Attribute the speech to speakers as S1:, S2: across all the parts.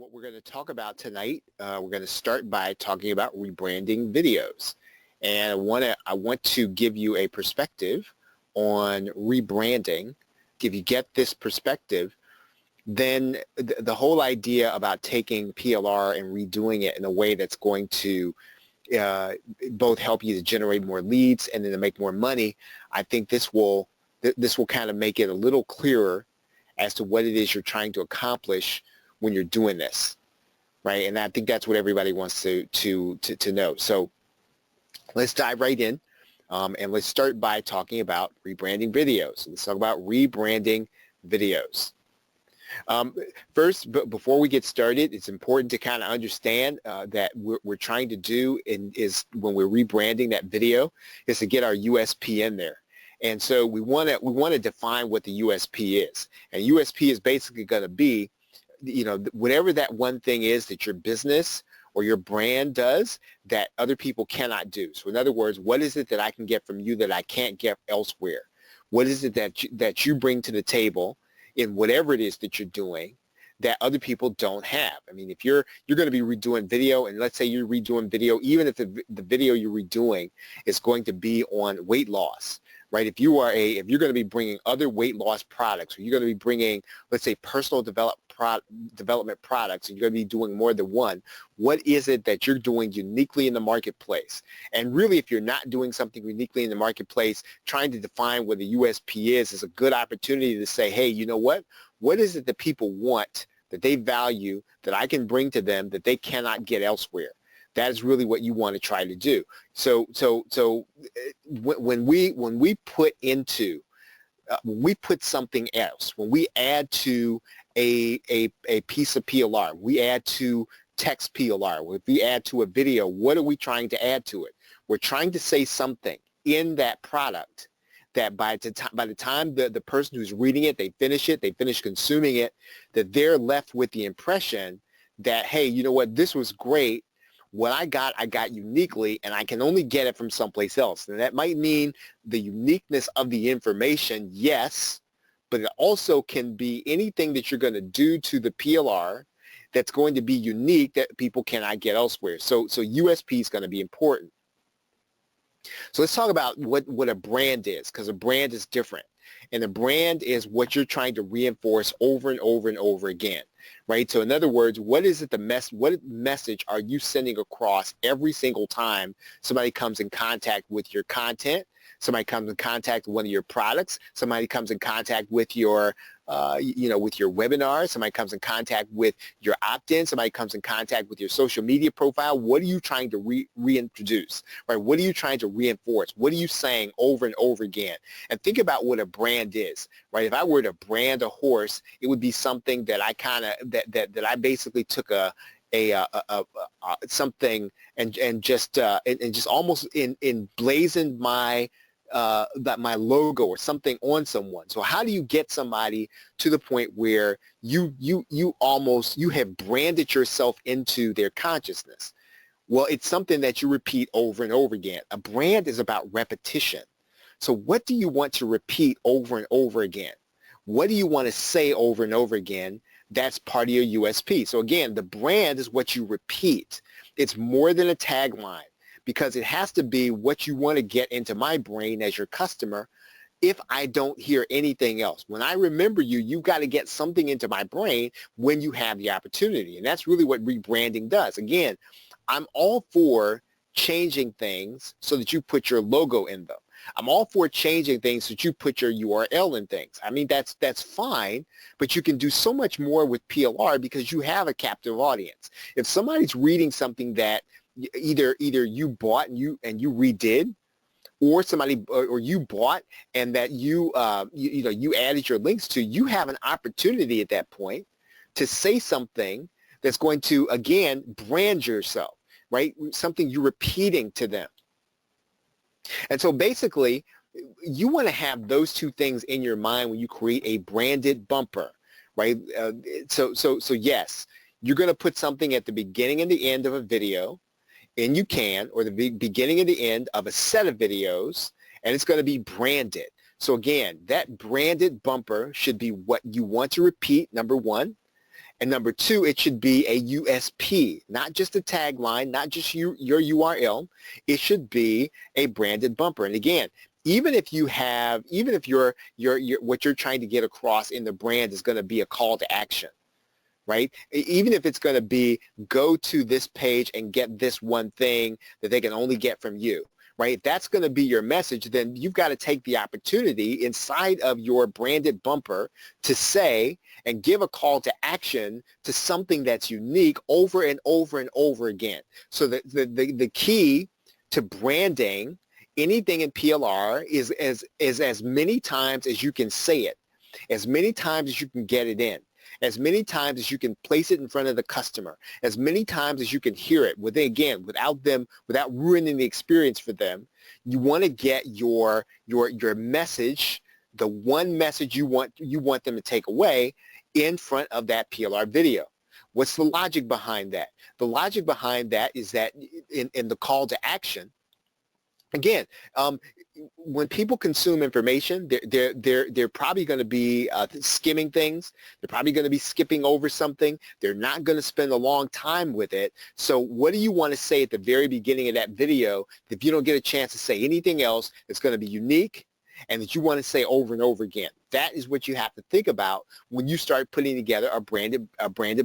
S1: what we're going to talk about tonight, we're going to start by talking about rebranding videos. And I want to give you a perspective on rebranding. If you get this perspective, then the whole idea about taking PLR and redoing it in a way that's going to both help you to generate more leads and then to make more money, I think this will kind of make it a little clearer as to what it is you're trying to accomplish when you're doing this, right? And I think that's what everybody wants to know. So let's dive right in, and let's start by talking about rebranding videos. Let's talk about rebranding videos. First, before we get started, it's important to kind of understand that we're trying to do is when we're rebranding that video is to get our USP in there. And so we want to define what the USP is. And USP is basically going to be, whatever that one thing is that your business or your brand does that other people cannot do. So in other words, what is it that I can get from you that I can't get elsewhere? What is it that you bring to the table in whatever it is that you're doing that other people don't have? I mean, if you're going to be redoing video, and let's say you're redoing video, even if the video you're redoing is going to be on weight loss, right? If you're going to be bringing other weight loss products, or you're going to be bringing, let's say, personal development products, and you're going to be doing more than one, what is it that you're doing uniquely in the marketplace? And really, if you're not doing something uniquely in the marketplace, trying to define what the USP is a good opportunity to say, hey, you know what? What is it that people want, that they value, that I can bring to them that they cannot get elsewhere? That is really what you want to try to do. So when we put something else, when we add to a piece of PLR, we add to text PLR, if we add to a video, what are we trying to add to it? We're trying to say something in that product that by the time the person who's reading it, they finish consuming it, that they're left with the impression that, hey, you know what, this was great. What I got uniquely, and I can only get it from someplace else. And that might mean the uniqueness of the information, yes, but it also can be anything that you're going to do to the PLR that's going to be unique that people cannot get elsewhere. So USP is going to be important. So let's talk about what a brand is, because a brand is different. And a brand is what you're trying to reinforce over and over and over again, right? So in other words, what is it what message are you sending across every single time somebody comes in contact with your content, somebody comes in contact with one of your products, somebody comes in contact with your with your webinar, somebody comes in contact with your opt-in, somebody comes in contact with your social media profile? What are you trying to reintroduce, right? What are you trying to reinforce? What are you saying over and over again? And think about what a brand is, right? If I were to brand a horse, it would be something that I kind of, that I basically took something and just almost emblazoned my logo or something on someone. So how do you get somebody to the point where you have branded yourself into their consciousness? Well, it's something that you repeat over and over again. A brand is about repetition. So what do you want to repeat over and over again? What do you want to say over and over again? That's part of your USP. So again, the brand is what you repeat. It's more than a tagline, because it has to be what you want to get into my brain as your customer if I don't hear anything else. When I remember you, you've got to get something into my brain when you have the opportunity. And that's really what rebranding does. Again, I'm all for changing things so that you put your logo in them. I'm all for changing things so that you put your URL in things. I mean, that's fine, but you can do so much more with PLR because you have a captive audience. If somebody's reading something that either you bought and you redid, or you bought and that you added your links to, you have an opportunity at that point to say something that's going to, again, brand yourself, right? Something you're repeating to them. And so basically, you want to have those two things in your mind when you create a branded bumper, right? So yes, you're going to put something at the beginning and the end of a video, and you can, or the beginning and the end of a set of videos, and it's going to be branded. So again, that branded bumper should be what you want to repeat, number one. And number two, it should be a USP, not just a tagline, not just your URL. It should be a branded bumper. And again, even if your what you're trying to get across in the brand is going to be a call to action, right? Even if it's going to be go to this page and get this one thing that they can only get from you, right? If that's going to be your message, then you've got to take the opportunity inside of your branded bumper to say and give a call to action to something that's unique over and over and over again. So the key to branding anything in PLR is as many times as you can say it, as many times as you can get it in, as many times as you can place it in front of the customer, as many times as you can hear it, without ruining the experience for them. You want to get your message, the one message you want them to take away, in front of that PLR video. What's the logic behind that? The logic behind that is that in the call to action, again, when people consume information, they're probably going to be skimming things. They're probably going to be skipping over something. They're not going to spend a long time with it. So what do you want to say at the very beginning of that video if you don't get a chance to say anything else that's going to be unique and that you want to say over and over again? That is what you have to think about when you start putting together a branded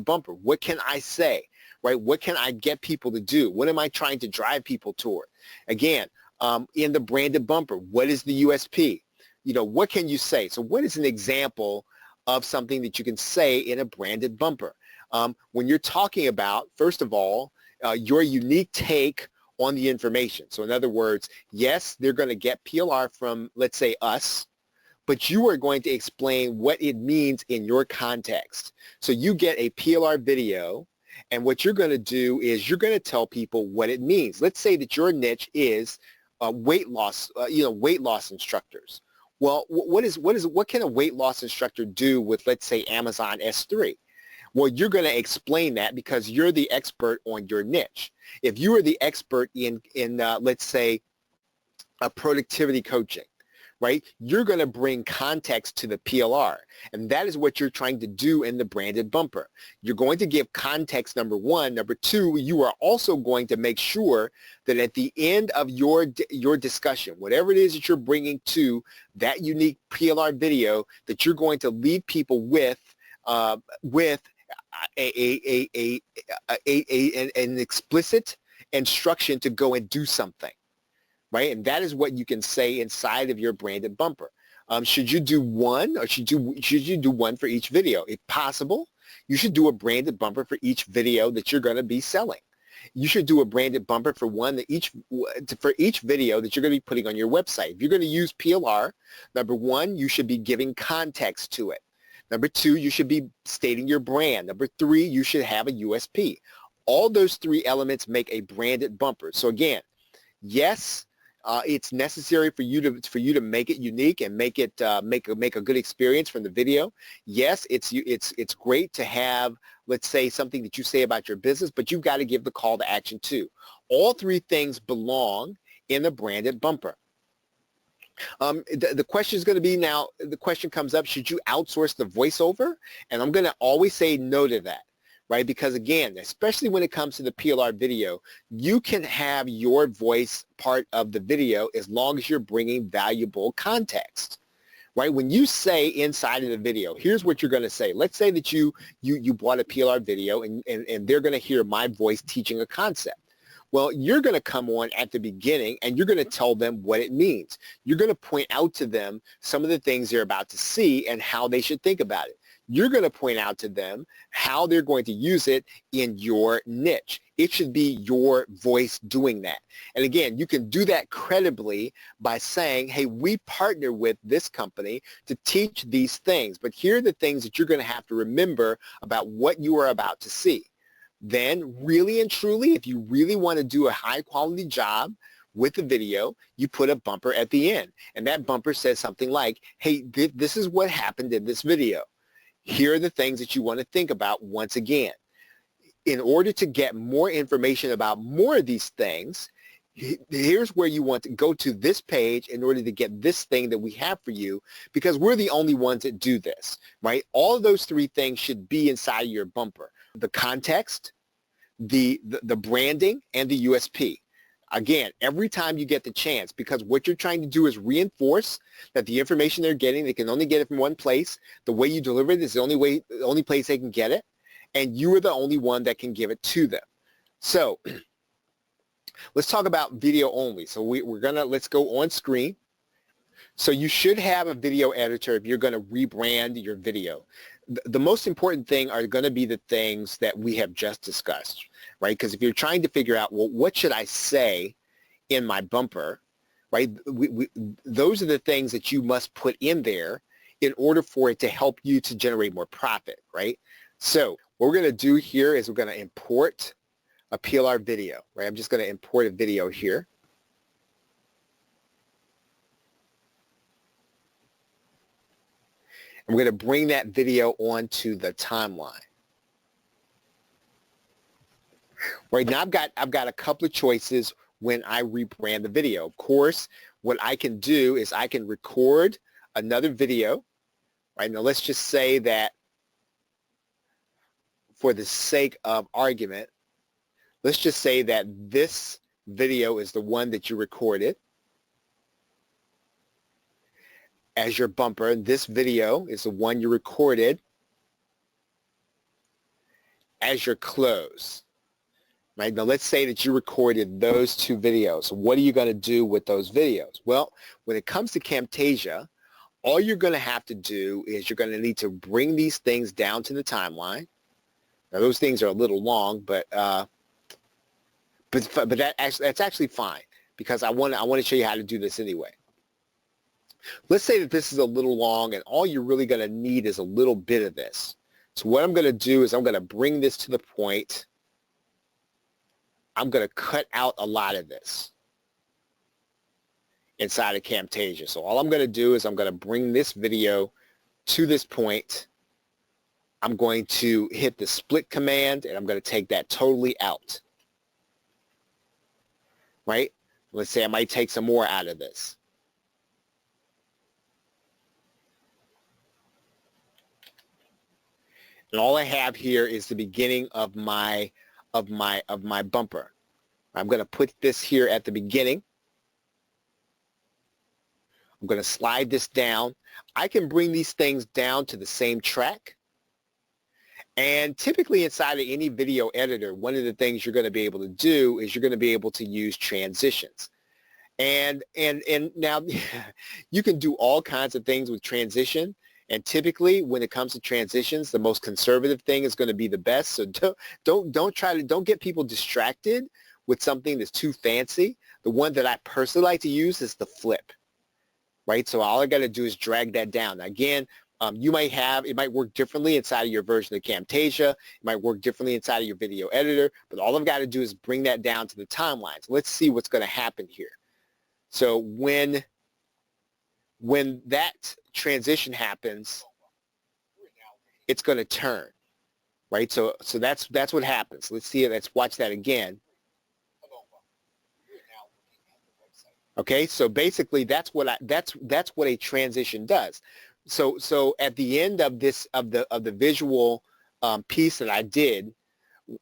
S1: bumper. What can I say, right? What can I get people to do? What am I trying to drive people toward? Again, in the branded bumper, what is the USP? What can you say? So what is an example of something that you can say in a branded bumper? When you're talking about, first of all, your unique take on the information. So in other words, yes, they're going to get PLR from, let's say, us, but you are going to explain what it means in your context. So you get a PLR video, and what you're going to do is you're going to tell people what it means. Let's say that your niche is weight loss instructors. Well, what can a weight loss instructor do with, let's say, Amazon S3? Well, you're going to explain that because you're the expert on your niche. If you are the expert in let's say, a productivity coaching, right? You're going to bring context to the PLR, and that is what you're trying to do in the branded bumper. You're going to give context, number one. Number two, you are also going to make sure that at the end of your discussion, whatever it is that you're bringing to that unique PLR video, that you're going to leave people with an explicit instruction to go and do something. Right? And that is what you can say inside of your branded bumper. Should you do one, or should you do one for each video? If possible, you should do a branded bumper for each video that you're going to be selling. You should do a branded bumper for each video that you're going to be putting on your website. If you're going to use PLR, number one, you should be giving context to it. Number two, you should be stating your brand. Number three, you should have a USP. All those three elements make a branded bumper. So again, yes, it's necessary for you to make it unique and make a good experience from the video. Yes, it's great to have, let's say, something that you say about your business, but you've got to give the call to action too. All three things belong in the branded bumper. The question is going to be now, the question comes up, should you outsource the voiceover? And I'm going to always say no to that. Right? Because again, especially when it comes to the PLR video, you can have your voice part of the video as long as you're bringing valuable context. Right? When you say inside of the video, here's what you're going to say. Let's say that you bought a PLR video and they're going to hear my voice teaching a concept. Well, you're going to come on at the beginning and you're going to tell them what it means. You're going to point out to them some of the things they're about to see and how they should think about it. You're going to point out to them how they're going to use it in your niche. It should be your voice doing that. And again, you can do that credibly by saying, hey, we partner with this company to teach these things, but here are the things that you're going to have to remember about what you are about to see. Then really and truly, if you really want to do a high quality job with the video, you put a bumper at the end. And that bumper says something like, hey, this is what happened in this video. Here are the things that you want to think about once again. In order to get more information about more of these things, here's where you want to go to this page in order to get this thing that we have for you, because we're the only ones that do this, right? All of those three things should be inside of your bumper: the context, the branding, and the USP. Again, every time you get the chance, because what you're trying to do is reinforce that the information they're getting, they can only get it from one place. The way you deliver it is the only place they can get it, and you are the only one that can give it to them. So let's talk about video only. So let's go on screen. So you should have a video editor if you're going to rebrand your video. The most important thing are going to be the things that we have just discussed, right? Because if you're trying to figure out, well, what should I say in my bumper, right? Those are the things that you must put in there in order for it to help you to generate more profit, right? So what we're going to do here is we're going to import a PLR video, right? I'm just going to import a video here. And we're going to bring that video onto the timeline. Right now, I've got a couple of choices when I rebrand the video. Of course, what I can do is I can record another video. Right now, let's just say that for the sake of argument, let's just say that this video is the one that you recorded as your bumper. This video is the one you recorded as your close. Right? Now let's say that you recorded those two videos. What are you going to do with those videos? Well, when it comes to Camtasia, all you're going to have to do is you're going to need to bring these things down to the timeline. Now those things are a little long, but that's actually fine, because I want to show you how to do this anyway. Let's say that this is a little long and all you're really going to need is a little bit of this. So what I'm going to do is I'm going to bring this to the point. I'm going to cut out a lot of this inside of Camtasia. So all I'm going to do is I'm going to bring this video to this point. I'm going to hit the split command and I'm going to take that totally out. Right? Let's say I might take some more out of this. And all I have here is the beginning of my bumper. I'm going to put this here at the beginning. I'm going to slide this down. I can bring these things down to the same track. And typically inside of any video editor, one of the things you're going to be able to do is you're going to be able to use transitions. And now you can do all kinds of things with transition. And typically, when it comes to transitions, the most conservative thing is going to be the best. So don't get people distracted with something that's too fancy. The one that I personally like to use is the flip, right? So all I got to do is drag that down. Now, again, it might work differently inside of your version of Camtasia. It might work differently inside of your video editor. But all I've got to do is bring that down to the timeline. So let's see what's going to happen here. So when that transition happens, it's going to turn, right? So that's what happens. Let's see it. Let's watch that again. Okay, so basically that's what a transition does. So at the end of the visual piece that I did,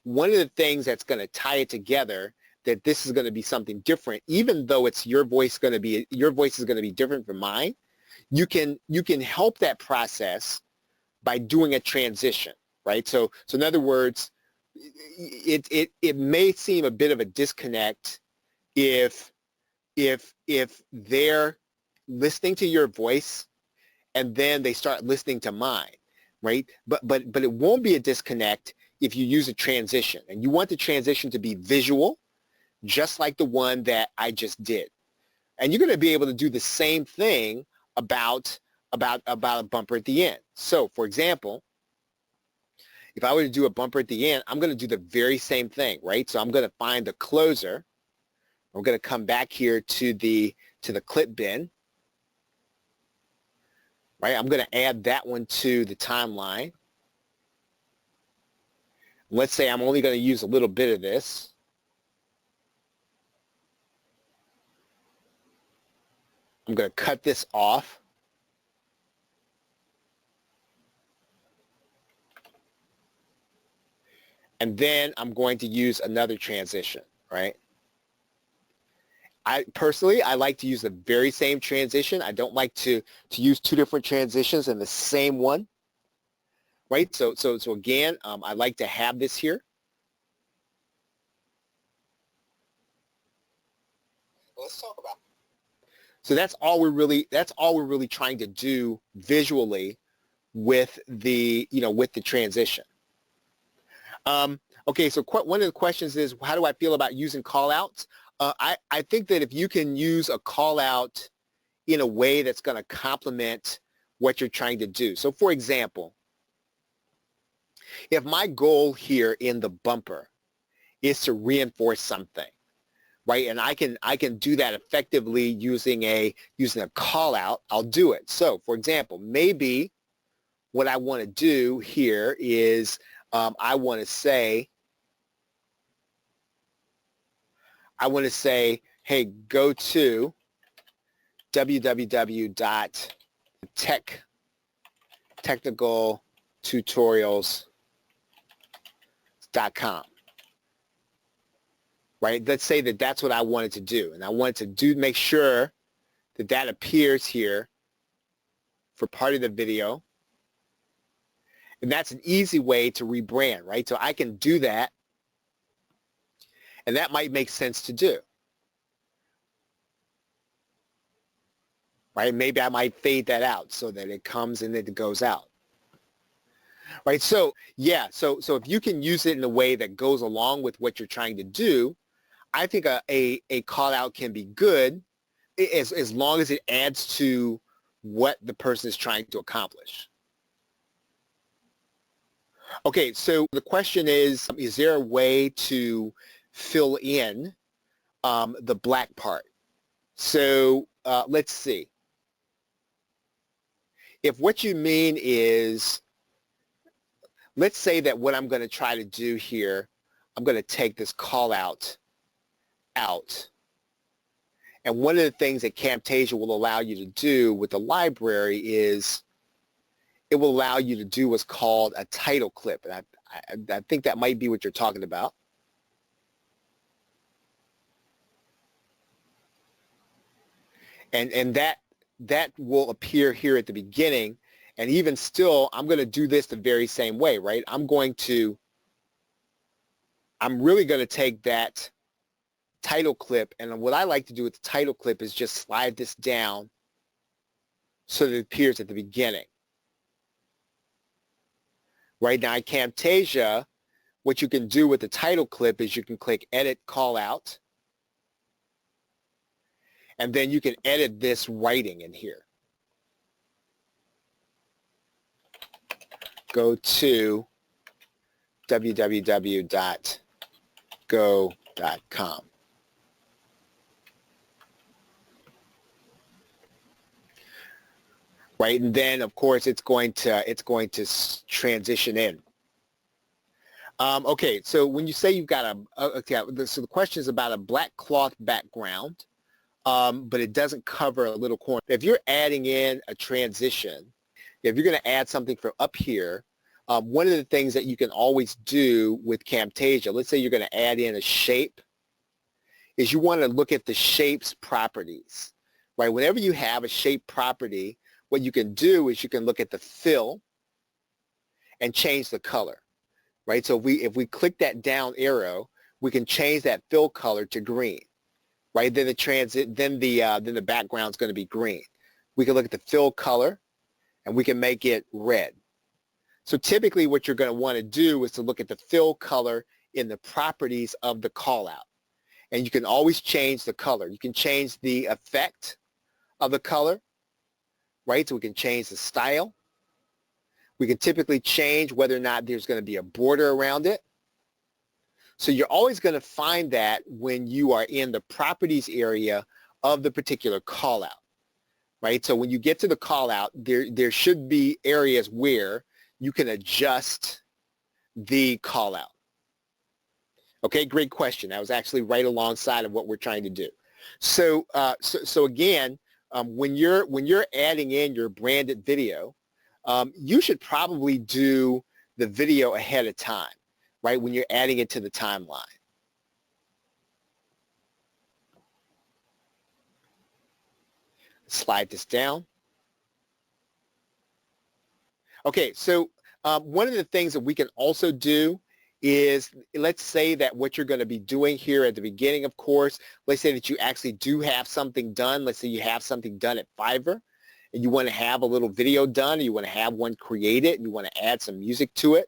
S1: one of the things that's going to tie it together, that this is going to be something different, even though it's your voice is going to be different from mine. You can help that process by doing a transition, right? So in other words, it may seem a bit of a disconnect if they're listening to your voice and then they start listening to mine, right? But it won't be a disconnect if you use a transition, and you want the transition to be visual, just like the one that I just did. And you're going to be able to do the same thing about a bumper at the end. So, for example, if I were to do a bumper at the end, I'm going to do the very same thing, right? So I'm going to find the closer. I'm going to come back here to the clip bin, right? I'm going to add that one to the timeline. Let's say I'm only going to use a little bit of this. I'm going to cut this off. And then I'm going to use another transition, right? I personally like to use the very same transition. I don't like to use two different transitions in the same one, right? So again, I like to have this here. Let's talk about. So that's all we're really trying to do visually with the transition. Okay, so one of the questions is, how do I feel about using callouts? I think that if you can use a callout in a way that's going to complement what you're trying to do. So for example, if my goal here in the bumper is to reinforce something, right, and I can do that effectively using a callout, I'll do it. So for example, maybe what I want to do here is I want to say, hey, go to www.technicaltutorials.com. Right? Let's say that that's what I wanted to do, and I wanted to make sure that that appears here for part of the video. And that's an easy way to rebrand, right? So I can do that, and that might make sense to do. Right? Maybe I might fade that out so that it comes and it goes out. Right? So yeah, so if you can use it in a way that goes along with what you're trying to do, I think a call out can be good as long as it adds to what the person is trying to accomplish. Okay, so the question is there a way to fill in the black part? So let's see. If what you mean is, let's say that what I'm going to try to do here, I'm going to take this call out. And one of the things that Camtasia will allow you to do with the library is it will allow you to do what's called a title clip. And I think that might be what you're talking about. And that will appear here at the beginning. And even still, I'm going to do this the very same way, right? I'm really going to take that title clip, and what I like to do with the title clip is just slide this down so that it appears at the beginning. Right now in Camtasia, what you can do with the title clip is you can click Edit Callout, and then you can edit this writing in here. Go to www.go.com. Right, and then of course it's going to transition in. Okay, so when you say you've got so the question is about a black cloth background, but it doesn't cover a little corner. If you're adding in a transition, if you're going to add something from up here, one of the things that you can always do with Camtasia, let's say you're going to add in a shape, is you want to look at the shape's properties. Right, whenever you have a shape property, what you can do is you can look at the fill and change the color, right? So if we click that down arrow, we can change that fill color to green, right? Then the background's going to be green. We can look at the fill color, and we can make it red. So typically, what you're going to want to do is to look at the fill color in the properties of the callout, and you can always change the color. You can change the effect of the color. Right, so we can change the style. We can typically change whether or not there's going to be a border around it. So you're always going to find that when you are in the properties area of the particular callout. Right, so when you get to the callout, there should be areas where you can adjust the callout. Okay, great question. That was actually right alongside of what we're trying to do. So again, when you're adding in your branded video, you should probably do the video ahead of time, right? When you're adding it to the timeline. Slide this down. Okay, so one of the things that we can also do is, let's say that what you're going to be doing here at the beginning, of course, let's say that you actually do have something done. Let's say you have something done at Fiverr and you want to have a little video done, or you want to have one created and you want to add some music to it,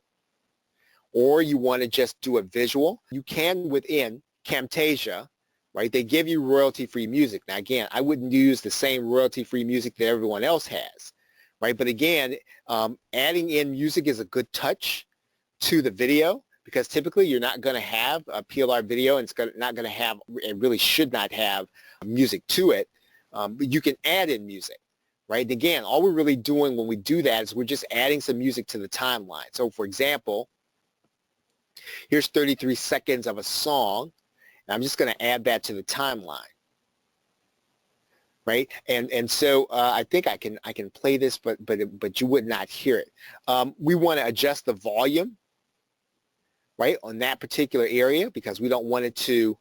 S1: or you want to just do a visual. You can within Camtasia, right? They give you royalty-free music. Now, again, I wouldn't use the same royalty-free music that everyone else has, right? But again, adding in music is a good touch to the video, because typically you're not going to have a PLR video, and it's not going to have, it really should not have music to it, but you can add in music, right? And again, all we're really doing when we do that is we're just adding some music to the timeline. So for example, here's 33 seconds of a song, and I'm just going to add that to the timeline, right? And so I think I can play this, but you would not hear it. We want to adjust the volume, right, on that particular area, because we don't want it to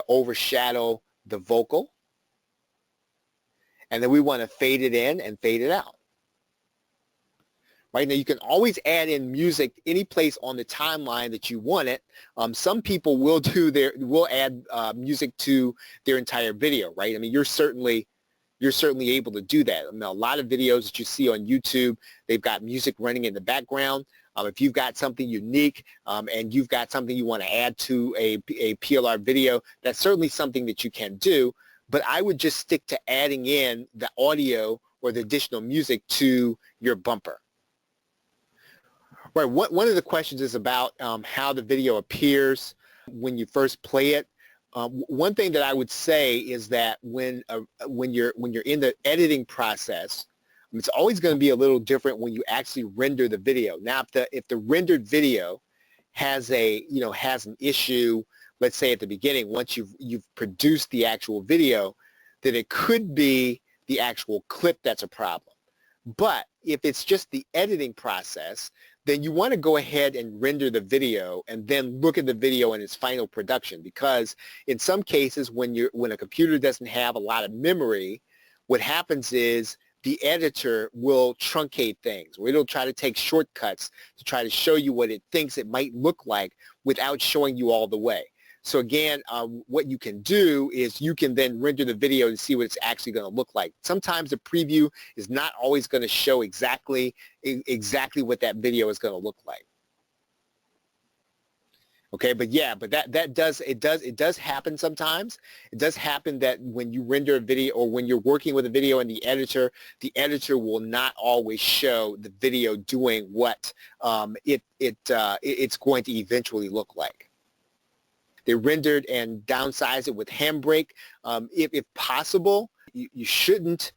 S1: overshadow the vocal. And then we want to fade it in and fade it out. Right now, you can always add in music any place on the timeline that you want it. Some people will add music to their entire video, right? I mean, you're certainly able to do that. I mean, a lot of videos that you see on YouTube, they've got music running in the background. If you've got something unique and you've got something you want to add to a PLR video, that's certainly something that you can do. But I would just stick to adding in the audio or the additional music to your bumper. Right. One of the questions is about how the video appears when you first play it. One thing that I would say is that when you're in the editing process, it's always going to be a little different when you actually render the video. Now, if the rendered video has an issue, let's say at the beginning, once you've produced the actual video, then it could be the actual clip that's a problem. But if it's just the editing process, then you want to go ahead and render the video and then look at the video in its final production, because in some cases when a computer doesn't have a lot of memory, what happens is the editor will truncate things, or it'll try to take shortcuts to try to show you what it thinks it might look like without showing you all the way. So again, what you can do is you can then render the video and see what it's actually going to look like. Sometimes the preview is not always going to show exactly what that video is going to look like. Okay, but that does happen sometimes. It does happen that when you render a video, or when you're working with a video in the editor will not always show the video doing what it's going to eventually look like. They rendered and downsized it with Handbrake. If possible, you shouldn't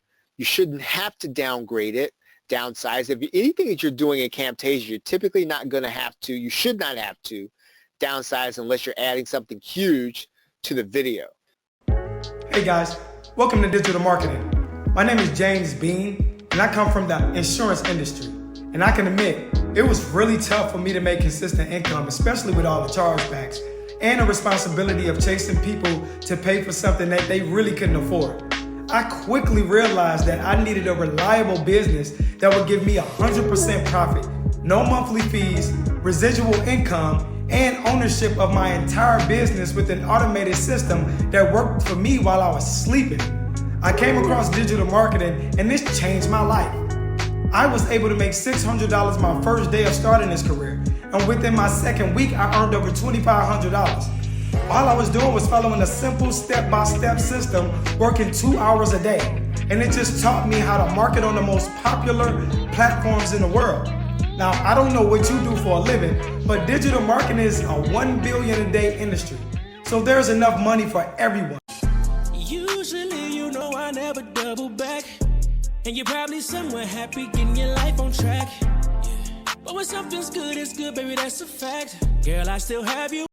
S1: have to downgrade it, downsize it. If anything that you're doing in Camtasia, you're typically not going to have to. You should not have to downsize unless you're adding something huge to the video.
S2: Hey guys, welcome to Digital Marketing. My name is James Bean, and I come from the insurance industry. And I can admit, it was really tough for me to make consistent income, especially with all the chargebacks and the responsibility of chasing people to pay for something that they really couldn't afford. I quickly realized that I needed a reliable business that would give me 100% profit, no monthly fees, residual income, and ownership of my entire business with an automated system that worked for me while I was sleeping. I came across digital marketing, and this changed my life. I was able to make $600 my first day of starting this career, and within my second week, I earned over $2,500. All I was doing was following a simple step-by-step system, working 2 hours a day. And it just taught me how to market on the most popular platforms in the world. Now, I don't know what you do for a living, but digital marketing is a $1 billion a day industry. So there's enough money for everyone.
S3: Usually, you know I never double back. And you're probably somewhere happy getting your life on track. But when something's good, it's good, baby, that's a fact. Girl, I still have you